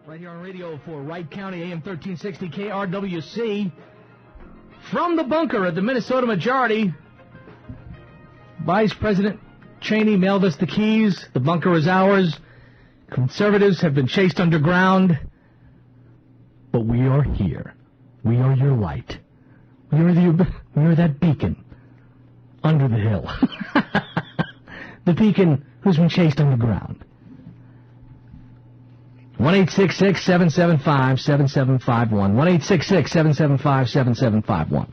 Right here on radio for Wright County, AM1360 KRWC. From the bunker at the Minnesota Majority, Vice President Cheney mailed us the keys. The bunker is ours. Conservatives have been chased underground. But we are here. We are your light. We are that beacon under the hill. The beacon who's been chased underground. 1-866-775-7751. 1-866-775-7751.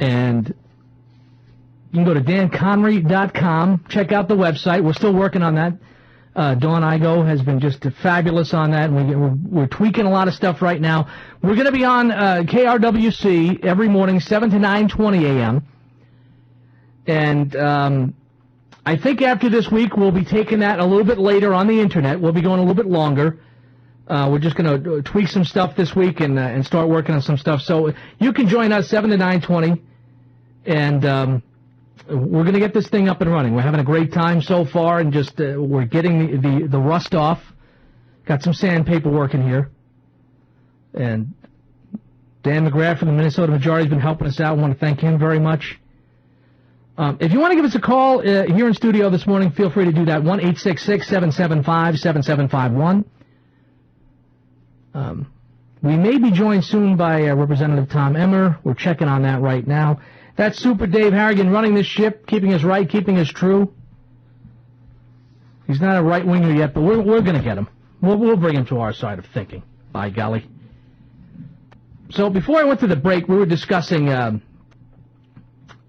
And you can go to danconry.com. Check out the website. We're still working on that. Dawn Igo has been just fabulous on that. And we're tweaking a lot of stuff right now. We're going to be on KRWC every morning, 7 to 9:20 a.m. And I think after this week, we'll be taking that a little bit later on the Internet. We'll be going a little bit longer. We're just going to tweak some stuff this week and start working on some stuff. So you can join us 7 to 9:20, and we're going to get this thing up and running. We're having a great time so far, and just we're getting the rust off. Got some sandpaper working here. And Dan McGrath from the Minnesota Majority has been helping us out. I want to thank him very much. If you want to give us a call here in studio this morning, feel free to do that. 1-866-775-7751. We may be joined soon by Representative Tom Emmer. We're checking on that right now. That's Super Dave Harrigan running this ship, keeping us right, keeping us true. He's not a right-winger yet, but we're going to get him. We'll bring him to our side of thinking, by golly. So before I went to the break, we were discussing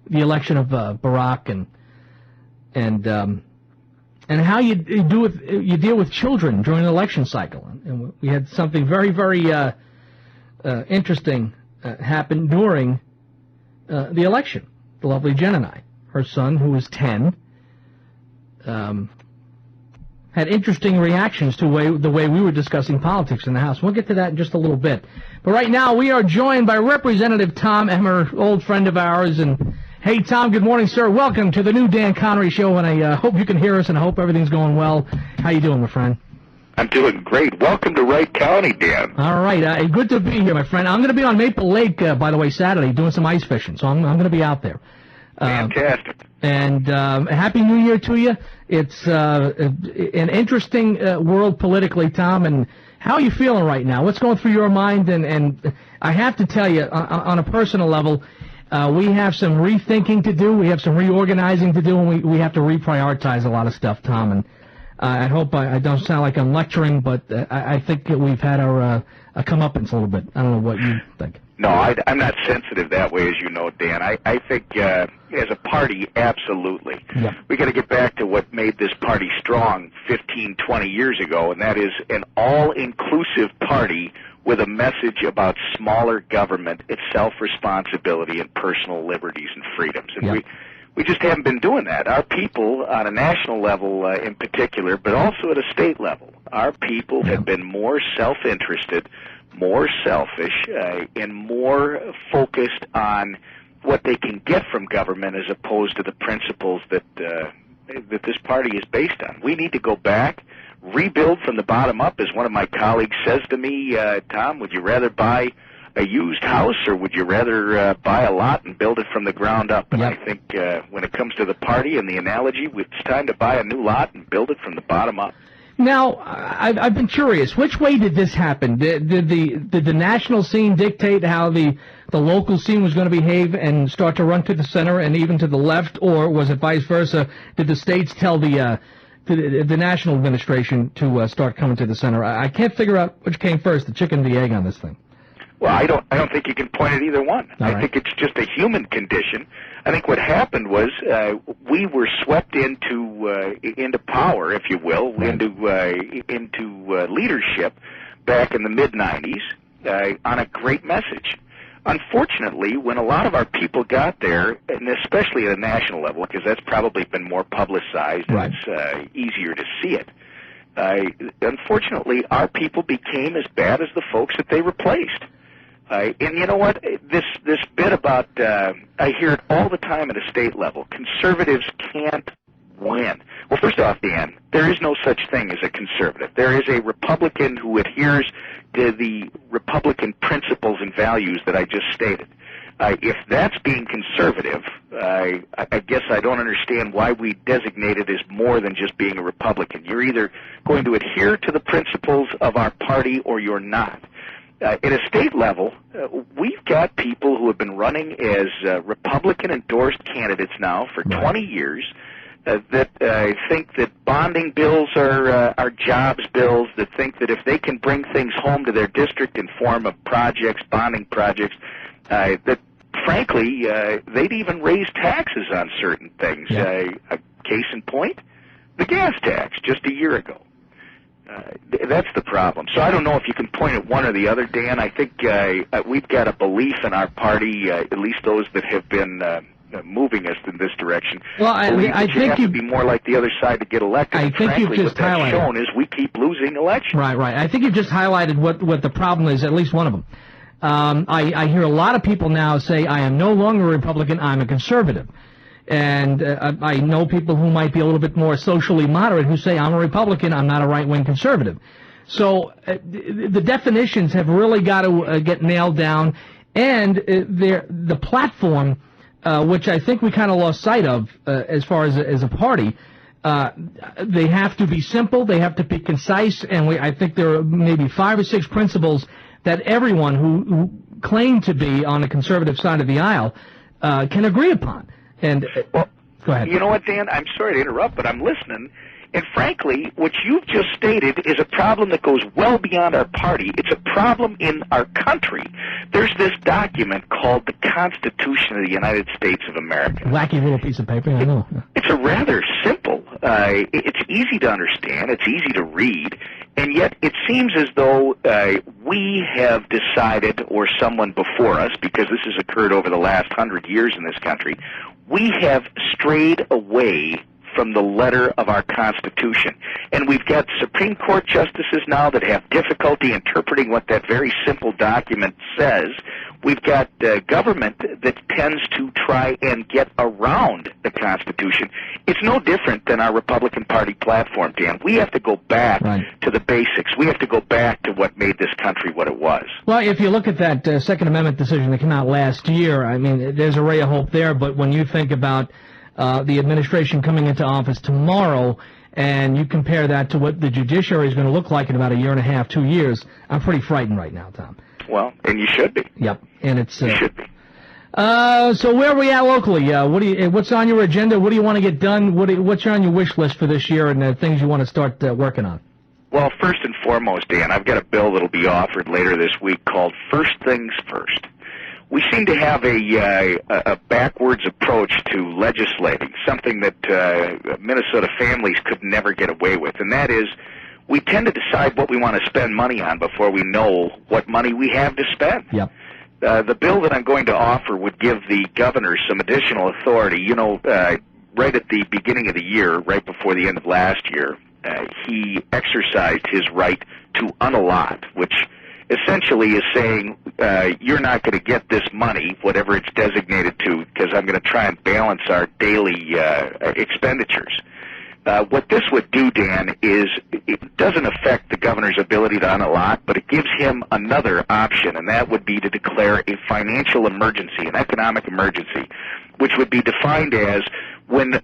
the election of Barack and how you deal with children during an election cycle. And we had something very, very interesting happen during the election. The lovely Jen and I, her son, who was 10, had interesting reactions to the way we were discussing politics in the House. We'll get to that in just a little bit. But right now, we are joined by Representative Tom Emmer, old friend of ours. And hey, Tom, good morning, sir. Welcome to the new Dan Conry Show, and I hope you can hear us, and I hope everything's going well. How you doing, my friend? I'm doing great. Welcome to Wright County, Dan. All right. Good to be here, my friend. I'm going to be on Maple Lake, by the way, Saturday, doing some ice fishing, so I'm going to be out there. Fantastic. And Happy New Year to you. It's an interesting world politically, Tom, and how are you feeling right now? What's going through your mind? And I have to tell you, on a personal level, we have some rethinking to do. We have some reorganizing to do, and we have to reprioritize a lot of stuff, Tom. And I hope I don't sound like I'm lecturing, but I think that we've had our comeuppance a little bit. I don't know what you think. No, I'm not sensitive that way, as you know, Dan. I think as a party, absolutely. Yep. We got to get back to what made this party strong 15, 20 years ago, and that is an all-inclusive party with a message about smaller government, its self-responsibility, and personal liberties and freedoms. And yep. We just haven't been doing that. Our people, on a national level in particular, but also at a state level, our people have been more self-interested, more selfish, and more focused on what they can get from government as opposed to the principles that this party is based on. We need to go back, rebuild from the bottom up, as one of my colleagues says to me, Tom, would you rather buy a used house, or would you rather buy a lot and build it from the ground up? And yep. I think when it comes to the party and the analogy, it's time to buy a new lot and build it from the bottom up. Now, I've been curious. Which way did this happen? Did the national scene dictate how the local scene was going to behave and start to run to the center and even to the left, or was it vice versa? Did the states tell the national administration to start coming to the center? I can't figure out which came first, the chicken or the egg on this thing. Well, I don't think you can point at either one. All I right. think it's just a human condition. I think what happened was we were swept into power, if you will, right. into leadership back in the mid-'90s on a great message. Unfortunately, when a lot of our people got there, and especially at a national level, because that's probably been more publicized right. and it's easier to see it, unfortunately, our people became as bad as the folks that they replaced. And you know what? This bit about, I hear it all the time at a state level. Conservatives can't when? Well, first off, Dan, there is no such thing as a conservative. There is a Republican who adheres to the Republican principles and values that I just stated. If that's being conservative, I guess I don't understand why we designate it as more than just being a Republican. You're either going to adhere to the principles of our party or you're not. At a state level, we've got people who have been running as Republican-endorsed candidates now for 20 years that think that bonding bills are jobs bills, that think that if they can bring things home to their district in form of projects, bonding projects, that frankly, they'd even raise taxes on certain things. A case in point, the gas tax just a year ago. That's the problem. So I don't know if you can point at one or the other, Dan. I think we've got a belief in our party, at least those that have been moving us in this direction. Well, I think you have to be more like the other side to get elected. I think frankly, you've just what that's highlighted. shown is we keep losing elections. Right. I think you've just highlighted what the problem is, at least one of them. I hear a lot of people now say, I am no longer a Republican, I'm a conservative. And I know people who might be a little bit more socially moderate who say, I'm a Republican, I'm not a right-wing conservative. So the definitions have really got to get nailed down, and the platform, which I think we kind of lost sight of as far as a party, they have to be simple, they have to be concise, and I think there are maybe 5 or 6 principles that everyone who claim to be on the conservative side of the aisle can agree upon. And well, go ahead. You know what, Dan? I'm sorry to interrupt, but I'm listening. And frankly, what you've just stated is a problem that goes well beyond our party. It's a problem in our country. There's this document called the Constitution of the United States of America. Wacky little piece of paper, I know. It's a rather simple. It's easy to understand. It's easy to read. And yet it seems as though we have decided, or someone before us, because this has occurred over the last 100 years in this country, we have strayed away from the letter of our Constitution. And we've got Supreme Court justices now that have difficulty interpreting what that very simple document says. We've got government that tends to try and get around the Constitution. It's no different than our Republican Party platform, Dan. We have to go back to the basics. We have to go back to what made this country what it was. Well, if you look at that Second Amendment decision that came out last year, I mean, there's a ray of hope there, but when you think about the administration coming into office tomorrow, and you compare that to what the judiciary is going to look like in about a year and a half, 2 years, I'm pretty frightened right now, Tom. Well, and you should be. Yep, and it's you should be. So where are we at locally? What's on your agenda? What do you want to get done? What's on your wish list for this year, and things you want to start working on? Well, first and foremost, Dan, I've got a bill that'll be offered later this week called First Things First. We seem to have a backwards approach to legislating, something that Minnesota families could never get away with, and that is we tend to decide what we want to spend money on before we know what money we have to spend. Yep. The bill that I'm going to offer would give the governor some additional authority. You know, right at the beginning of the year, right before the end of last year, he exercised his right to unallot, which essentially is saying you're not going to get this money, whatever it's designated to, because I'm going to try and balance our daily expenditures. What this would do, Dan, is it doesn't affect the governor's ability to unallot, but it gives him another option, and that would be to declare a financial emergency, an economic emergency, which would be defined as when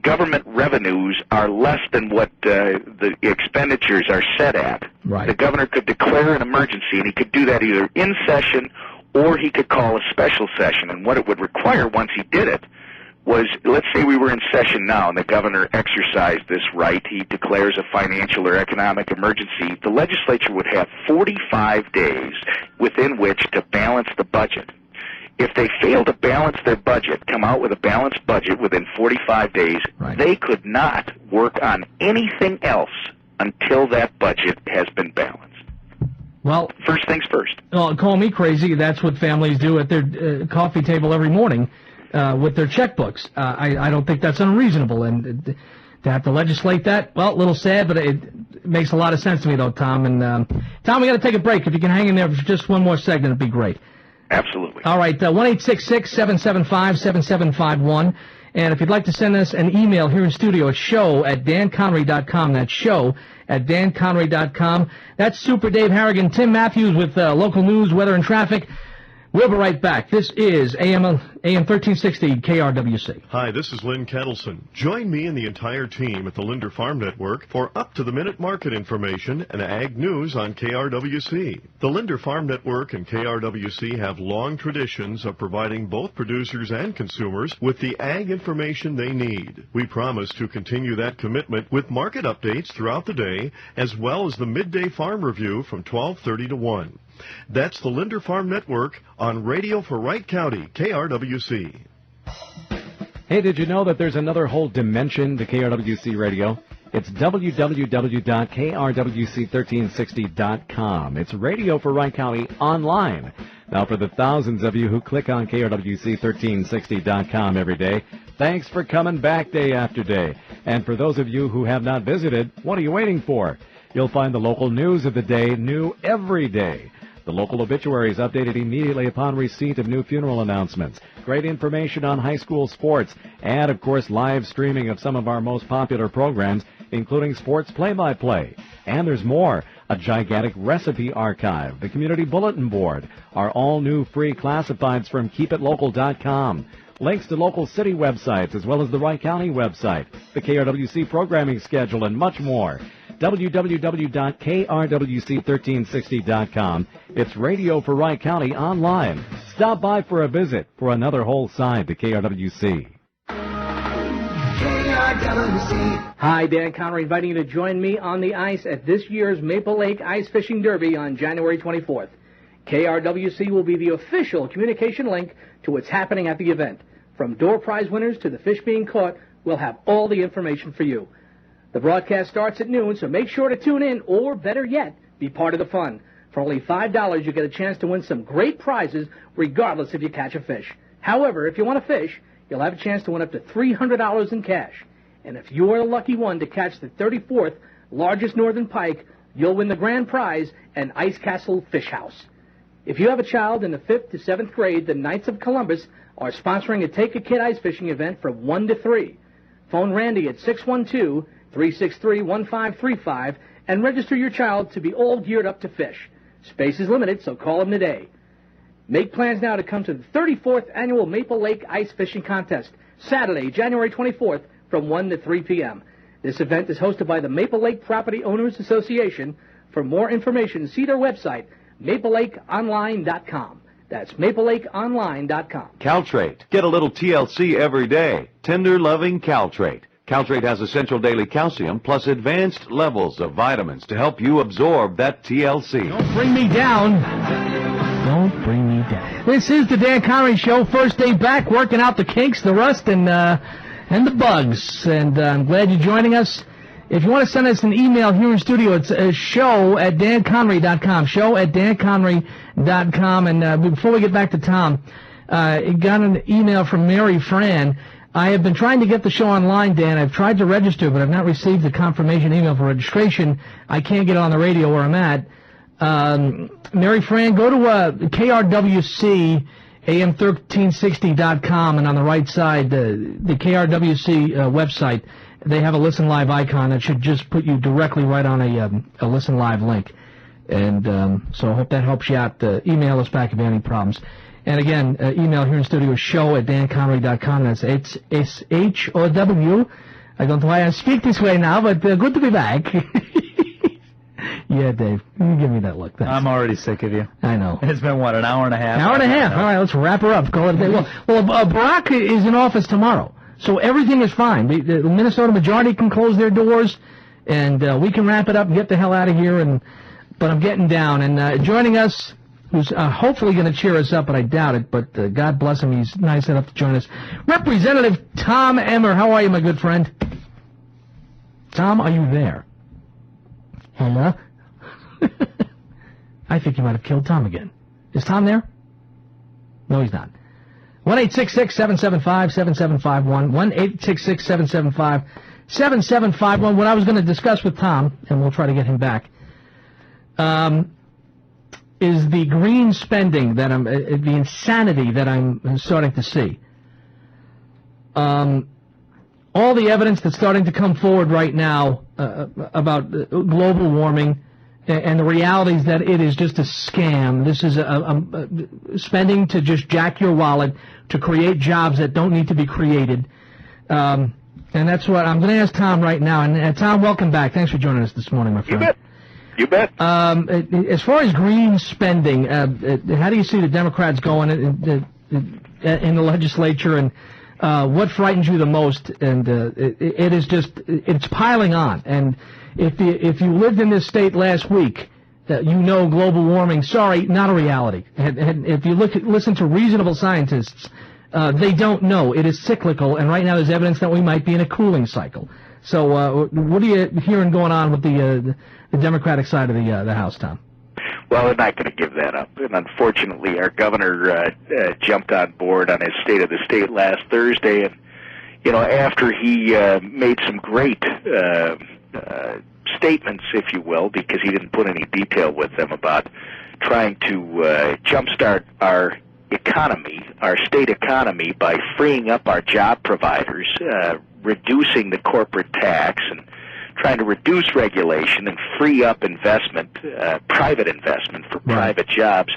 government revenues are less than what the expenditures are set at. Right. The governor could declare an emergency, and he could do that either in session or he could call a special session. And what it would require once he did it was, let's say we were in session now and the governor exercised this right, he declares a financial or economic emergency, the legislature would have 45 days within which to balance the budget. If they fail to balance their budget, come out with a balanced budget within 45 days, they could not work on anything else until that budget has been balanced. Well, first things first. Well, call me crazy. That's what families do at their coffee table every morning with their checkbooks. I don't think that's unreasonable. And to have to legislate that, well, a little sad, but it makes a lot of sense to me, though, Tom. And Tom, we got to take a break. If you can hang in there for just one more segment, it'd be great. Absolutely. All right, 1-866-775-7751. And if you'd like to send us an email here in studio, it's show@danconry.com. That's show@danconry.com. That's Super Dave Harrigan, Tim Matthews with local news, weather, and traffic. We'll be right back. This is AM 1360 KRWC. Hi, this is Lynn Kettleson. Join me and the entire team at the Linder Farm Network for up-to-the-minute market information and ag news on KRWC. The Linder Farm Network and KRWC have long traditions of providing both producers and consumers with the ag information they need. We promise to continue that commitment with market updates throughout the day, as well as the midday farm review from 12:30 to 1. That's the Linder Farm Network on radio for Wright County, KRWC. Hey, did you know that there's another whole dimension to KRWC radio? It's www.krwc1360.com. It's radio for Wright County online. Now, for the thousands of you who click on KRWC1360.com every day, thanks for coming back day after day. And for those of you who have not visited, what are you waiting for? You'll find the local news of the day new every day. The local obituaries updated immediately upon receipt of new funeral announcements. Great information on high school sports. And, of course, live streaming of some of our most popular programs, including sports play-by-play. And there's more. A gigantic recipe archive, the community bulletin board, our all-new free classifieds from keepitlocal.com. Links to local city websites as well as the Wright County website, the KRWC programming schedule, and much more. www.krwc1360.com. It's radio for Wright County online. Stop by for a visit for another whole side to KRWC. Hi, Dan Conry, inviting you to join me on the ice at this year's Maple Lake Ice Fishing Derby on January 24th. KRWC will be the official communication link to what's happening at the event. From door prize winners to the fish being caught, we'll have all the information for you. The broadcast starts at noon, so make sure to tune in, or better yet, be part of the fun. For only $5, you get a chance to win some great prizes, regardless if you catch a fish. However, if you want to fish, you'll have a chance to win up to $300 in cash. And if you are the lucky one to catch the 34th largest northern pike, you'll win the grand prize, an Ice Castle Fish House. If you have a child in the 5th to 7th grade, the Knights of Columbus are sponsoring a Take a Kid ice fishing event from 1 to 3. Phone Randy at 612-363-1535 and register your child to be all geared up to fish. Space is limited, so call him today. Make plans now to come to the 34th Annual Maple Lake Ice Fishing Contest, Saturday, January 24th from 1 to 3 p.m. This event is hosted by the Maple Lake Property Owners Association. For more information, see their website, maplelakeonline.com. That's maplelakeonline.com. Caltrate. Get a little TLC every day. Tender, loving Caltrate. Caltrate has essential daily calcium plus advanced levels of vitamins to help you absorb that TLC. Don't bring me down. Don't bring me down. This is the Dan Conry Show. First day back, working out the kinks, the rust, and the bugs. And I'm glad you're joining us. If you want to send us an email here in studio, it's show@danconry.com. Show@danconry.com. And before we get back to Tom, got an email from Mary Fran. I have been trying to get the show online, Dan. I've tried to register, but I've not received the confirmation email for registration. I can't get it on the radio where I'm at. Mary Fran, go to KRWC AM1360.com, and on the right side, the KRWC website, they have a Listen Live icon that should just put you directly right on a Listen Live link. And so I hope that helps you out. Email us back if you have any problems. And again, email here in studio, show@danconry.com. That's SHOW. I don't know why I speak this way now, but good to be back. Yeah, Dave, you give me that look. Thanks. I'm already sick of you. I know. It's been, what, an hour and a half? Hour and a half. All right, let's wrap her up. Call it a day. Well, Barack is in office tomorrow, so everything is fine. The Minnesota majority can close their doors, and we can wrap it up and get the hell out of here. But I'm getting down. And joining us, who's hopefully going to cheer us up, but I doubt it, but God bless him, he's nice enough to join us, Representative Tom Emmer. How are you, my good friend? Tom, are you there? Hello? I think you might have killed Tom again. Is Tom there? No, he's not. 1-866-775-7751. 1-866-775-7751. What I was going to discuss with Tom, and we'll try to get him back, is the green spending that the insanity that I'm starting to see. all the evidence that's starting to come forward right now about global warming and the realities that it is just a scam. This is spending to just jack your wallet to create jobs that don't need to be created. And that's what I'm going to ask Tom right now. And Tom, welcome back. Thanks for joining us this morning, my friend. You bet. As far as green spending, how do you see the Democrats going in the legislature, and what frightens you the most? And it is just, it's piling on. And if you lived in this state last week, you know global warming, sorry, not a reality. And if you listen to reasonable scientists, they don't know. It is cyclical, and right now there's evidence that we might be in a cooling cycle. So what are you hearing going on with the Democratic side of the House, Tom? Well, they're not going to give that up. And unfortunately, our governor jumped on board on his State of the State last Thursday. And, after he made some great statements, if you will, because he didn't put any detail with them about trying to jumpstart our economy, our state economy, by freeing up our job providers, reducing the corporate tax, and trying to reduce regulation and free up investment, private investment for private jobs.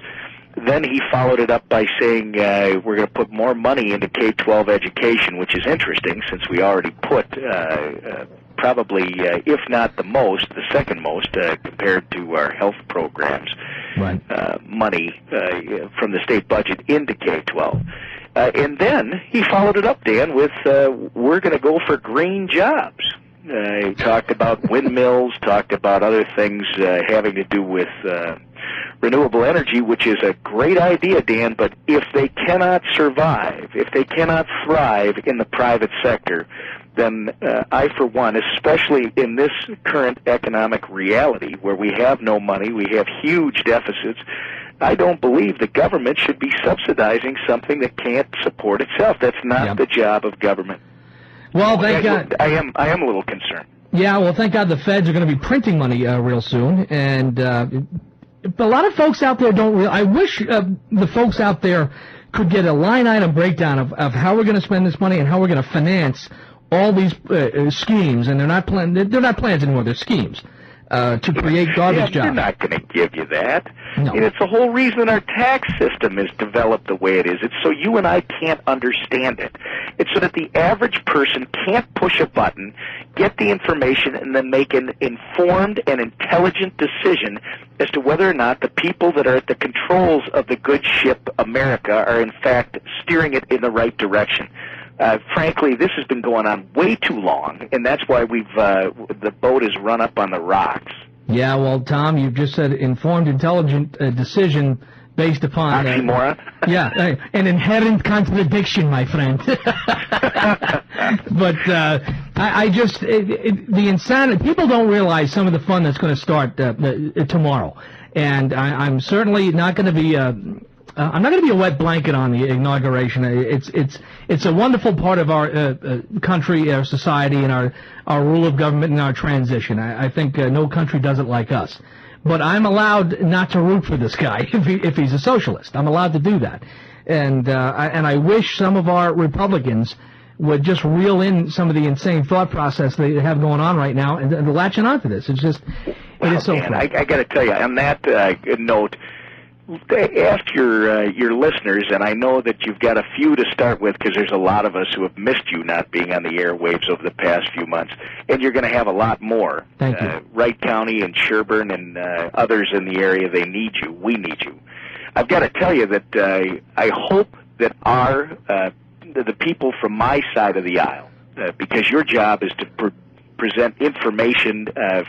Then he followed it up by saying we're going to put more money into K-12 education, which is interesting since we already put probably, if not the most, the second most compared to our health programs, money from the state budget into K-12. And then he followed it up, Dan, with we're going to go for green jobs. He talked about windmills, talked about other things having to do with renewable energy, which is a great idea, Dan, but if they cannot survive, if they cannot thrive in the private sector, then I, for one, especially in this current economic reality where we have no money, we have huge deficits, I don't believe the government should be subsidizing something that can't support itself. That's not the job of government. Well, thank God. I am a little concerned. Yeah, well, thank God the feds are going to be printing money real soon, and a lot of folks out there don't realize. I wish the folks out there could get a line item breakdown of how we're going to spend this money and how we're going to finance all these schemes. And they're not plans anymore; they're schemes to create garbage jobs. They're not going to give you that. No. And it's the whole reason our tax system is developed the way it is. It's so you and I can't understand it. It's so that the average person can't push a button, get the information, and then make an informed and intelligent decision as to whether or not the people that are at the controls of the good ship America are in fact steering it in the right direction. Frankly, this has been going on way too long, and that's why the boat is run up on the rocks. Yeah, well, Tom, you've just said informed, intelligent decision based upon... Oxymoron? Yeah, an inherent contradiction, my friend. But I just... the insanity... People don't realize some of the fun that's going to start tomorrow. And I'm certainly not going to be... I'm not going to be a wet blanket on the inauguration. It's a wonderful part of our country, our society, and our rule of government and our transition. I think no country does it like us. But I'm allowed not to root for this guy if he's a socialist. I'm allowed to do that. And I wish some of our Republicans would just reel in some of the insane thought process they have going on right now and latching onto this. It's just, it is so fun. I got to tell you, on that note, ask your listeners, and I know that you've got a few to start with because there's a lot of us who have missed you not being on the airwaves over the past few months, and you're going to have a lot more. Thank you. Wright County and Sherburne and others in the area, they need you. We need you. I've got to tell you that I hope that the people from my side of the aisle, because your job is to present information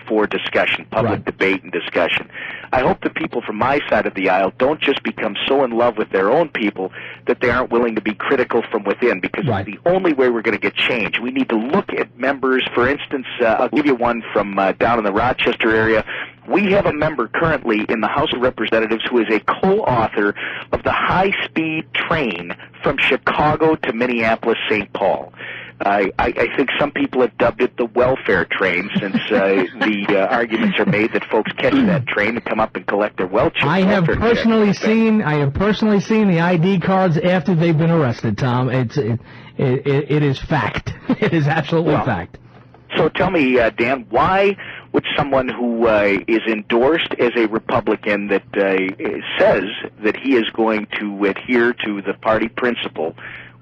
for discussion, public debate and discussion. I hope the people from my side of the aisle don't just become so in love with their own people that they aren't willing to be critical from within, because it's the only way we're going to get change. We need to look at members. For instance, I'll give you one from down in the Rochester area. We have a member currently in the House of Representatives who is a co-author of the high-speed train from Chicago to Minneapolis-St. Paul. I think some people have dubbed it the welfare train, since the arguments are made that folks catch that train and come up and collect their welfare checks. I have personally seen the ID cards after they've been arrested, Tom. It is fact. It is absolutely fact. So tell me, Dan, why would someone who is endorsed as a Republican that says that he is going to adhere to the party principle,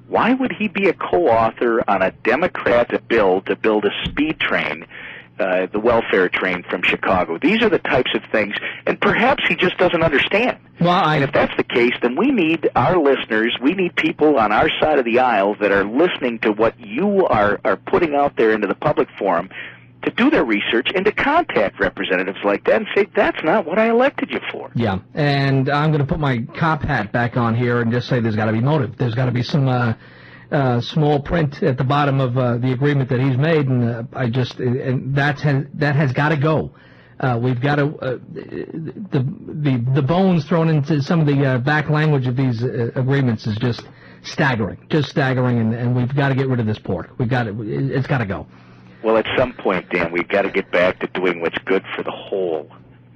why would he be a co-author on a Democrat bill to build a speed train, the welfare train from Chicago? These are the types of things, and perhaps he just doesn't understand. And if that's the case, then we need our listeners, we need people on our side of the aisle that are listening to what you are putting out there into the public forum to do their research and to contact representatives like that and say, that's not what I elected you for. Yeah, and I'm going to put my cop hat back on here and just say there's got to be motive. There's got to be some small print at the bottom of the agreement that he's made, and that has got to go. We've got to the bones thrown into some of the back language of these agreements is just staggering, and we've got to get rid of this pork. It's got to go. Well, at some point, Dan, we've got to get back to doing what's good for the whole,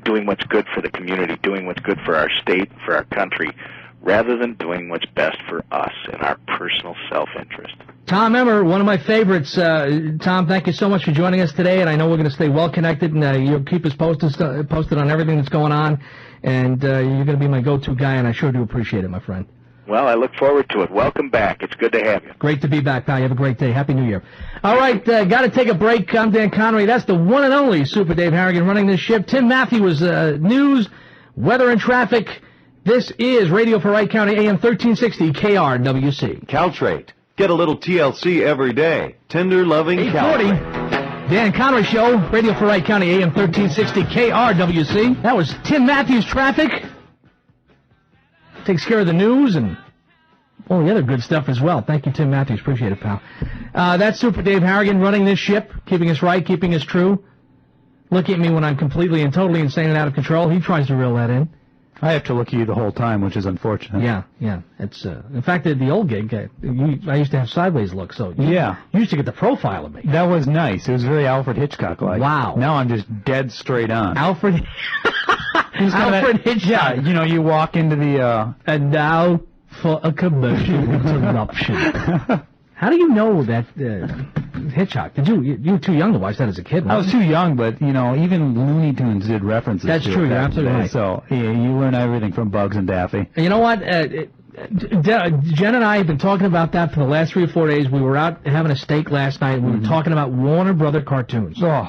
doing what's good for the community, doing what's good for our state, for our country, rather than doing what's best for us and our personal self-interest. Tom Emmer, one of my favorites. Tom, thank you so much for joining us today, and I know we're going to stay well connected, and you'll keep us posted on everything that's going on, and you're going to be my go-to guy, and I sure do appreciate it, my friend. Well, I look forward to it. Welcome back. It's good to have you. Great to be back, pal. You have a great day. Happy New Year. All right, got to take a break. I'm Dan Conry. That's the one and only Super Dave Harrigan running this ship. Tim Matthews, news, weather, and traffic. This is Radio for Wright County, AM1360, KRWC. Caltrate. Get a little TLC every day. Tender, loving 840. Caltrate. Dan Conry Show, Radio for Wright County, AM1360, KRWC. That was Tim Matthews Traffic. Takes care of the news and all the other good stuff as well. Thank you, Tim Matthews. Appreciate it, pal. That's Super Dave Harrigan running this ship, keeping us right, keeping us true. Look at me when I'm completely and totally insane and out of control. He tries to reel that in. I have to look at you the whole time, which is unfortunate. Yeah. It's in fact, at the old gig, I used to have sideways look, so you used to get the profile of me. That was nice. It was very Alfred Hitchcock-like. Wow. Now I'm just dead straight on. Alfred Hitchcock. Yeah, you walk into the... And now for a commercial interruption. How do you know that Hitchcock? You were too young to watch that as a kid, I was too young, but, even Looney Tunes did references That's to true, it. you're absolutely right. So, you learn everything from Bugs and Daffy. You know what? Jen and I have been talking about that for the last 3 or 4 days. We were out having a steak last night, and we were talking about Warner Brother cartoons. Oh,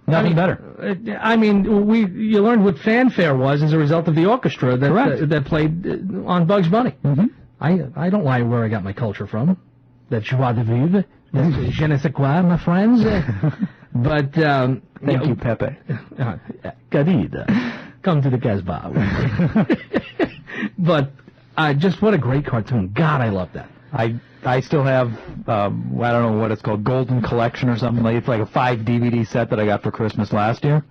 nothing better. You learned what fanfare was as a result of the orchestra that played on Bugs Bunny. Mm-hmm. I don't lie where I got my culture from. That joie de vivre, that je ne sais quoi, my friends. But Thank you, Pepe. Querida, come to the Casbah. But just what a great cartoon. God, I love that. I still have, I don't know what it's called, Golden Collection or something. It's like a 5 DVD set that I got for Christmas last year.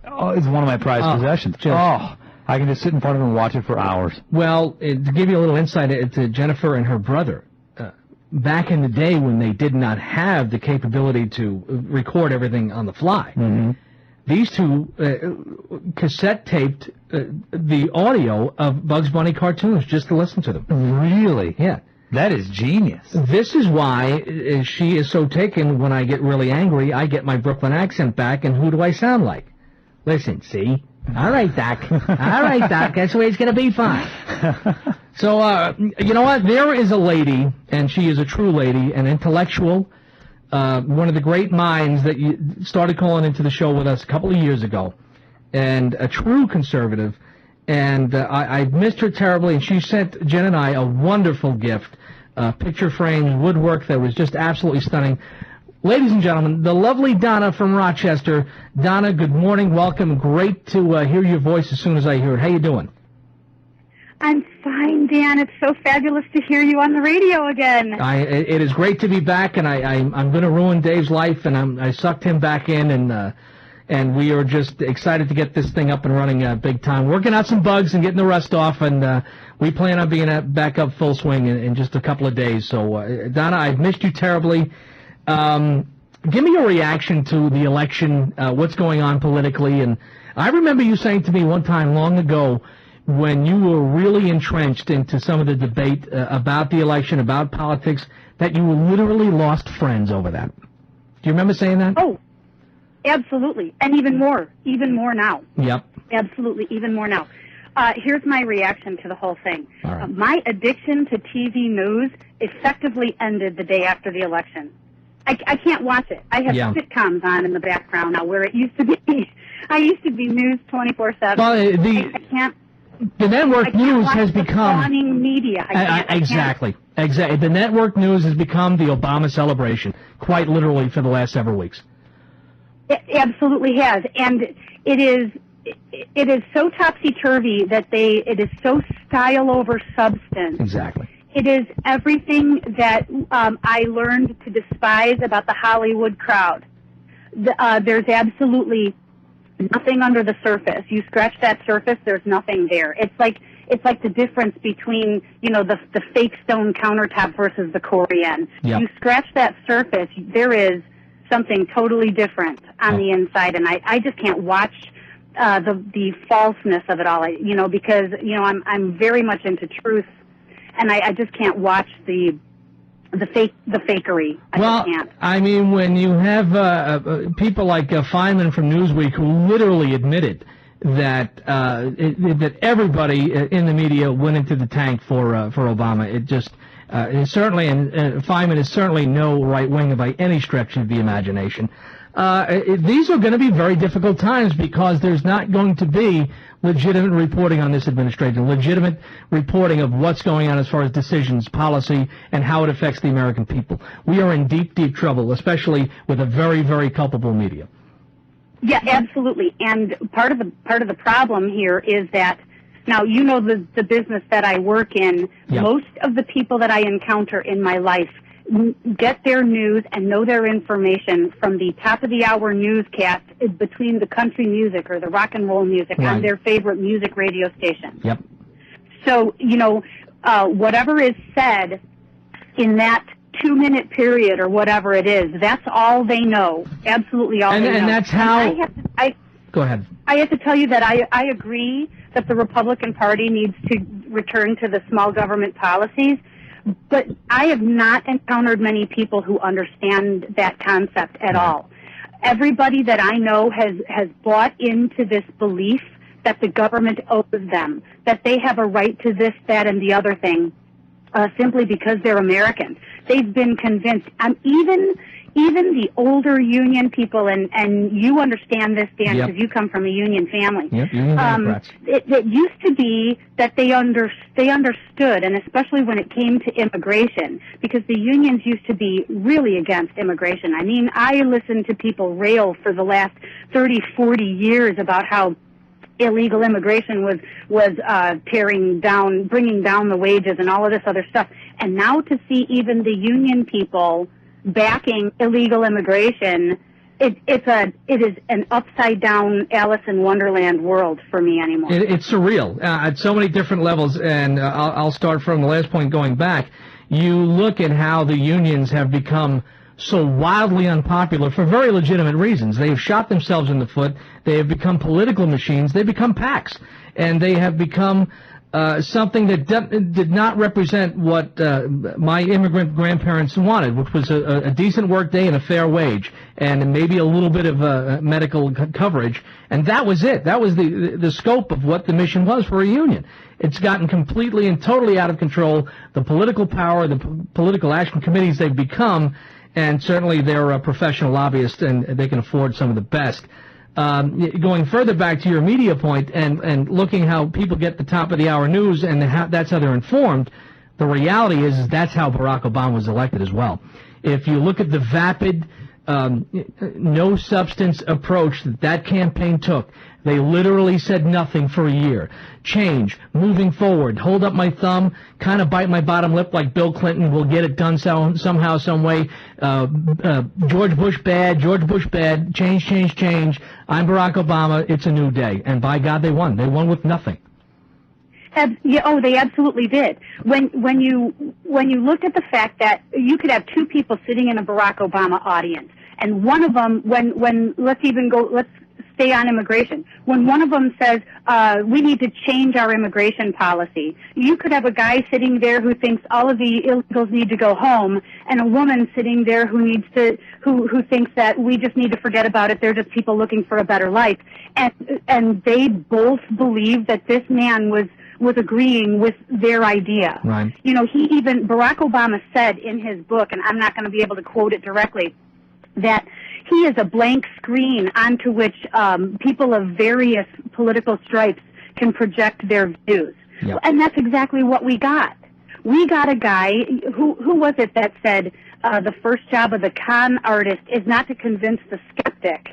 Oh, it's one of my prized possessions. I can just sit in front of it and watch it for hours. Well, to give you a little insight into Jennifer and her brother, back in the day when they did not have the capability to record everything on the fly, these two cassette taped the audio of Bugs Bunny cartoons just to listen to them. Really? Yeah. That is genius. This is why she is so taken when I get really angry. I get my Brooklyn accent back, and who do I sound like? Listen, see? All right, Doc. All right, Doc. That's the way it's going to be fine. So, you know what? There is a lady, and she is a true lady, an intellectual, one of the great minds that started calling into the show with us a couple of years ago, and a true conservative, and I missed her terribly, and she sent Jen and I a wonderful gift, picture frames, woodwork that was just absolutely stunning. Ladies and gentlemen, the lovely Donna from Rochester. Donna, good morning, welcome. Great to hear your voice as soon as I hear it. How you doing? I'm fine, Dan. It's so fabulous to hear you on the radio again. It is great to be back, and I'm going to ruin Dave's life, and I sucked him back in, and and we are just excited to get this thing up and running big time. Working out some bugs and getting the rust off, and we plan on being back up full swing in just a couple of days. So, Donna, I've missed you terribly. Give me your reaction to the election, what's going on politically. And I remember you saying to me one time long ago, when you were really entrenched into some of the debate about the election, about politics, that you literally lost friends over that. Do you remember saying that? Oh, absolutely. And even more now. Yep. Absolutely, even more now. Here's my reaction to the whole thing. All right. My addiction to TV news effectively ended the day after the election. I can't watch it. I have sitcoms on in the background now, where it used to be. I used to be news 24/7. Well, I can't. The network news has become media. Exactly. The network news has become the Obama celebration, quite literally, for the last several weeks. It absolutely has, and it is so topsy-turvy that it is so style over substance. Exactly. It is everything that I learned to despise about the Hollywood crowd. There's absolutely nothing under the surface. You scratch that surface, there's nothing there. It's like the difference between, the fake stone countertop versus the Korean. Yep. You scratch that surface, there is something totally different on the inside, and I just can't watch the falseness of it all. Because I'm very much into truth, and I just can't watch the fakery. I just can't. I mean, when you have people like Feynman from Newsweek who literally admitted that that everybody in the media went into the tank for Obama, it just certainly, and Feynman is certainly no right winger by any stretch of the imagination. These are going to be very difficult times because there's not going to be legitimate reporting on this administration, legitimate reporting of what's going on as far as decisions, policy, and how it affects the American people. We are in deep, deep trouble, especially with a very, very culpable media. Yeah, absolutely. And part of the problem here is that now the business that I work in. Yeah. Most of the people that I encounter in my life get their news and know their information from the top of the hour newscast between the country music or the rock and roll music on their favorite music radio station. Yep. So, whatever is said in that 2-minute period or whatever it is, that's all they know. Absolutely all they know. And that's how... Go ahead. I have to tell you that I agree that the Republican Party needs to return to the small government policies. But I have not encountered many people who understand that concept at all. Everybody that I know has bought into this belief that the government owes them, that they have a right to this, that, and the other thing, simply because they're Americans. They've been convinced. Even the older union people, and you understand this, Dan, because you come from a union family. Yep, union Democrats. It used to be that they understood, and especially when it came to immigration, because the unions used to be really against immigration. I mean, I listened to people rail for the last 30, 40 years about how illegal immigration was bringing down the wages and all of this other stuff. And now to see even the union people backing illegal immigration, it is an upside down Alice in Wonderland world for me anymore. It's surreal at so many different levels, and I'll start from the last point going back. You look at how the unions have become so wildly unpopular for very legitimate reasons. They have shot themselves in the foot. They have become political machines. They become PACs, and they have become something that did not represent what my immigrant grandparents wanted, which was a decent work day and a fair wage, and maybe a little bit of medical coverage. And that was it. That was the scope of what the mission was for a union. It's gotten completely and totally out of control. The political power, the political action committees they've become, and certainly they're professional lobbyists, and they can afford some of the best. Going further back to your media point and looking how people get the top of the hour news and that's how they're informed, the reality is that's how Barack Obama was elected as well. If you look at the vapid, no substance approach that campaign took, They literally said nothing for a year. Change, moving forward, hold up my thumb, kind of bite my bottom lip like Bill Clinton. We'll get it done somehow, some way. George Bush bad, change, change, change. I'm Barack Obama. It's a new day. And by God, they won. They won with nothing. They absolutely did. When you looked at the fact that you could have two people sitting in a Barack Obama audience, and one of them, let's stay on immigration. When one of them says, we need to change our immigration policy, you could have a guy sitting there who thinks all of the illegals need to go home, and a woman sitting there who thinks that we just need to forget about it. They're just people looking for a better life. And they both believe that this man was agreeing with their idea. Right. You know, Barack Obama said in his book, and I'm not going to be able to quote it directly, that he is a blank screen onto which people of various political stripes can project their views. Yep. And that's exactly what we got. We got a guy, who was it that said the first job of the con artist is not to convince the skeptic.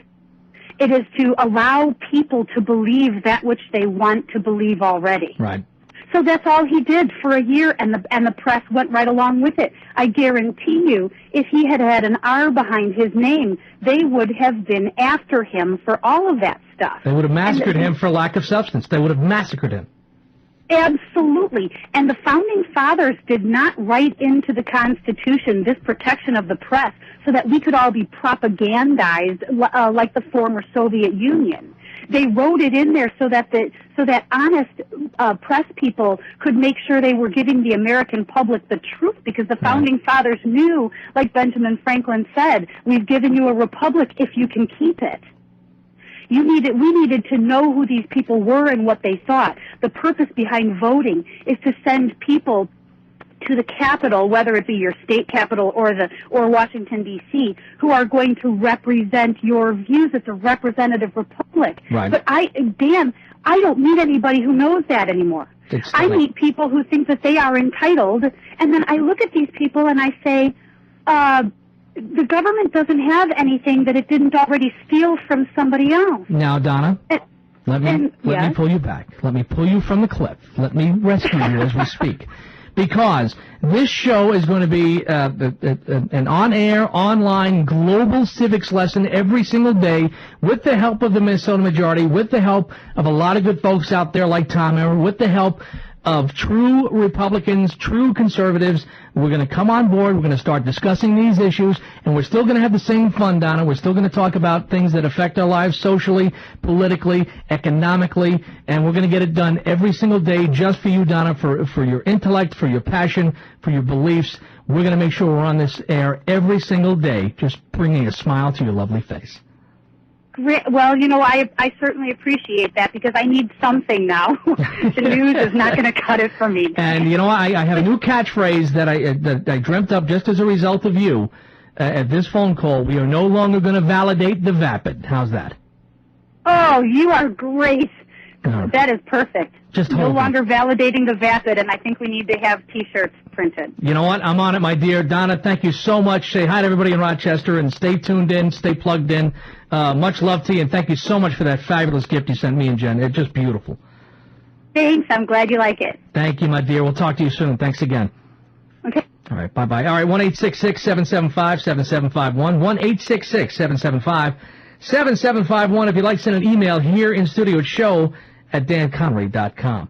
It is to allow people to believe that which they want to believe already. Right. So that's all he did for a year, and the press went right along with it. I guarantee you, if he had had an R behind his name, they would have been after him for all of that stuff. They would have massacred him for lack of substance. They would have massacred him. Absolutely. And the Founding Fathers did not write into the Constitution this protection of the press so that we could all be propagandized like the former Soviet Union. They wrote it in there so that honest press people could make sure they were giving the American public the truth, because the Founding Fathers knew, like Benjamin Franklin said, we've given you a republic if you can keep it. We needed to know who these people were and what they thought. The purpose behind voting is to send people to the Capitol, whether it be your state capital or Washington, D.C., who are going to represent your views. It's a representative republic. Right. But Dan, I don't meet anybody who knows that anymore. I meet people who think that they are entitled, and then I look at these people and I say, the government doesn't have anything that it didn't already steal from somebody else. Now, Donna, let me pull you back. Let me pull you from the cliff. Let me rescue you as we speak. Because this show is going to be an on-air, online, global civics lesson every single day with the help of the Minnesota majority, with the help of a lot of good folks out there like Tom Emmer, with the help of true Republicans, true conservatives. We're going to come on board. We're going to start discussing these issues, and we're still going to have the same fun, Donna. We're still going to talk about things that affect our lives socially, politically, economically, and we're going to get it done every single day just for you, Donna, for your intellect, for your passion, for your beliefs. We're going to make sure we're on this air every single day, just bringing a smile to your lovely face. Well, you know, I certainly appreciate that, because I need something now. The news is not going to cut it for me. And, you know, I have a new catchphrase that I dreamt up just as a result of you at this phone call. We are no longer going to validate the vapid. How's that? Oh, you are great. Right. That is perfect. Just no longer validating the vapid, and I think we need to have T-shirts printed. You know what? I'm on it, my dear. Donna, thank you so much. Say hi to everybody in Rochester, and stay tuned in, stay plugged in. Much love to you, and thank you so much for that fabulous gift you sent me and Jen. It's just beautiful. Thanks. I'm glad you like it. Thank you, my dear. We'll talk to you soon. Thanks again. Okay. All right, bye-bye. All right, 1-866-775-7751, 1-866-775-7751. If you'd like to send an email here in studio at show@danconry.com.